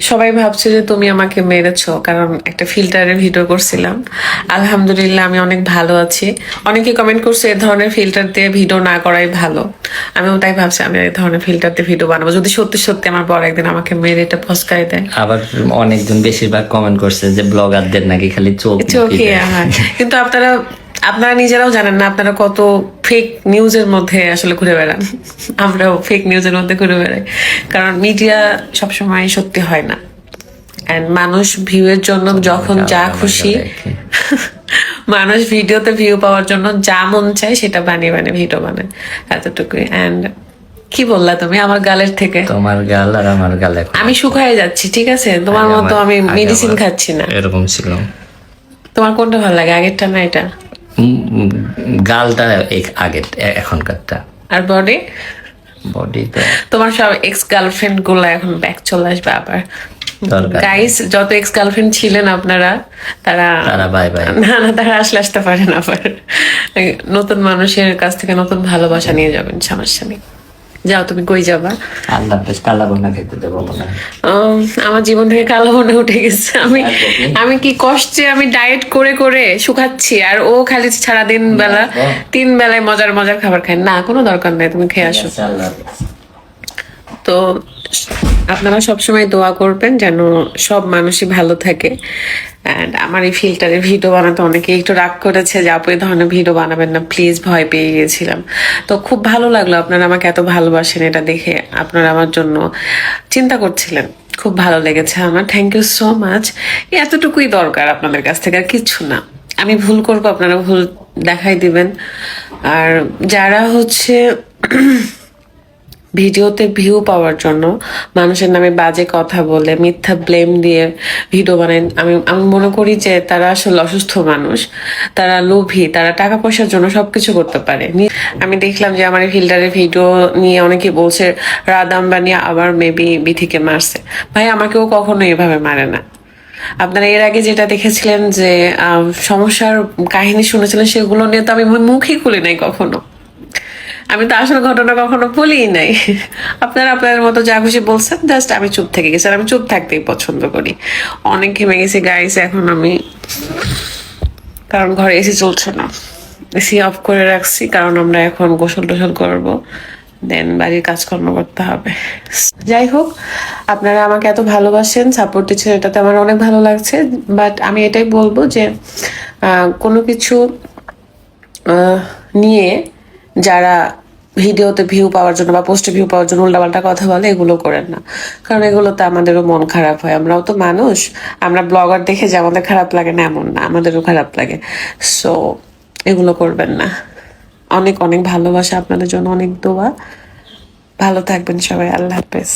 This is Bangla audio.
সবাই ভাবছে যে তুমি আমাকে মেরেছো, কারণ একটা ফিল্টারের ভিডিও করছিলাম। আলহামদুলিল্লাহ আমি অনেক ভালো আছি। অনেকে কমেন্ট করছে এ ধরনের ফিল্টার দিয়ে ভিডিও না করাই ভালো। আমিও তাই ভাবছি আমি এই ধরনের ফিল্টার দিয়ে ভিডিও বানাবো, যদি সত্যি সত্যি আমার বড় একদিন আমাকে মেরে এটা ফসকাই দেয়। আবার অনেকজন বেশিরভাগ কমেন্ট করছে যে ব্লগারদের নাকি খালি চোখ চোখে হয়, কিন্তু আপনারা নিজেরাও জানেন না আপনারা কত ফেক নিউজের মধ্যে আসলে ঘুরে বেড়ান। আমরাও ফেক নিউজের মধ্যে ঘুরে বেড়াই, কারণ মিডিয়া সবসময় সত্যি হয় না। এন্ড মানুষ ভিউয়ের জন্য যখন যা খুশি, মানুষ ভিডিওতে ভিউ পাওয়ার জন্য যা মন চায় সেটা বানিয়ে বানিয়ে ভিডিও বানায়, এতটুকুই। এন্ড কি বললা তুমি আমার গালের থেকে? তোমার গাল আর আমার গাল এখন আমি শুকায় যাচ্ছি, ঠিক আছে? তোমার মতো আমি মেডিসিন খাচ্ছি না। এরকম ছিল। তোমার কোনটা ভালো লাগে, আগেরটা না এটা? গালটা আগের, এখনকারটা। আর বডি? বডিটা তোমার সব এক্স গার্লফ্রেন্ড গুলো এখন ব্যাক চলে আসবে আবার। দরকার গাইস, যত এক্স গার্লফ্রেন্ড ছিলেন আপনারা, তারা বাই বাই। না না, তারা আসতে পারেন আবার। নতুন মানুষের কাছ থেকে নতুন ভালোবাসা নিয়ে যাবেন, সমস্যা নেই। যাও, তুমি কই যাবা? আল্লাহ বেশ কালা বোনা খেতে দেবো মনে হয়। আমার জীবন থেকে কালো মনে উঠে গেছে। আমি কি কষ্টে আমি ডায়েট করে করে শুকাচ্ছি, আর ও খালি সারাদিন বেলা 3 বেলায় মজার মজার খাবার খায়। না, কোনো দরকার নেই, তুমি খেয়ে আসো। আল্লাহ তো আপনারা সবসময় দোয়া করবেন যেন সব মানুষই ভালো থাকে। অ্যান্ড আমার এই ফিল্টারের ভিডিও বানাতে অনেকে একটু রাগ করেছে যে আপু এই ধরনের ভিডিও বানাবেন না প্লিজ, ভয় পেয়ে গিয়েছিলাম। তো খুব ভালো লাগলো আপনারা আমাকে এত ভালোবাসেন, এটা দেখে আপনারা আমার জন্য চিন্তা করছিলেন, খুব ভালো লেগেছে আমার। Thank you so much. এতটুকুই দরকার আপনাদের কাছ থেকে, আর কিচ্ছু না। আমি ভুল করবো, আপনারা ভুল দেখাই দিবেন। আর যারা হচ্ছে ভিডিওতে ভিউ পাওয়ার জন্য মানুষের নামে বাজে কথা বলে মিথ্যা ব্লেম দিয়ে ভিডিও বানায়, আমি আমি মনে করি যে তারা আসলে অসুস্থ মানুষ, তারা লোভী, তারা টাকা পয়সার জন্য সবকিছু করতে পারে। আমি দেখলাম যে আমার এই ফিল্টারের ভিডিও নিয়ে অনেকে বলছে রাত আম্বানি আবার মেবি বিথিকে মারছে। ভাই, আমাকেও কখনো এভাবে মারে না। আপনারা এর আগে যেটা দেখেছিলেন যে সমস্যার কাহিনী শুনেছিলেন, সেগুলো নিয়ে তো আমি মুখই খুলি নাই কখনো। আমি তো আসল ঘটনা কখনো বলিই নাই। আপনারা আপনাদের মতো যা খুশি বলছেন, জাস্ট আমি চুপ থেকে গেছি, আর আমি চুপ থাকতেই পছন্দ করি। অনেক ঘেমে গেছি গাইস এখন আমি, কারণ ঘরে এসি চলছে না। এসি অফ করে রাখছি কারণ আমরা এখন গোসল টোসল করবো, দেন বাড়ির কাজকর্ম করতে হবে। যাই হোক, আপনারা আমাকে এত ভালোবাসেন, সাপোর্ট দিচ্ছেন, এটাতে আমার অনেক ভালো লাগছে। বাট আমি এটাই বলবো যে কোনো কিছু নিয়ে যারা ভিডিওতে ভিউ পাওয়ার জন্য বা পোস্টে ভিউ পাওয়ার জন্য উল্টাপাল্টা কথা বলে, এগুলো করেন না। কারণ এগুলোতে আমাদেরও মন খারাপ হয়, আমরাও তো মানুষ। আমরা ব্লগার দেখে যে আমাদের খারাপ লাগে না এমন না, আমাদেরও খারাপ লাগে। সো এগুলো করবেন না। অনেক অনেক ভালোবাসা আপনাদের জন্য, অনেক দোয়া। ভালো থাকবেন সবাই, আল্লাহ হাফেজ।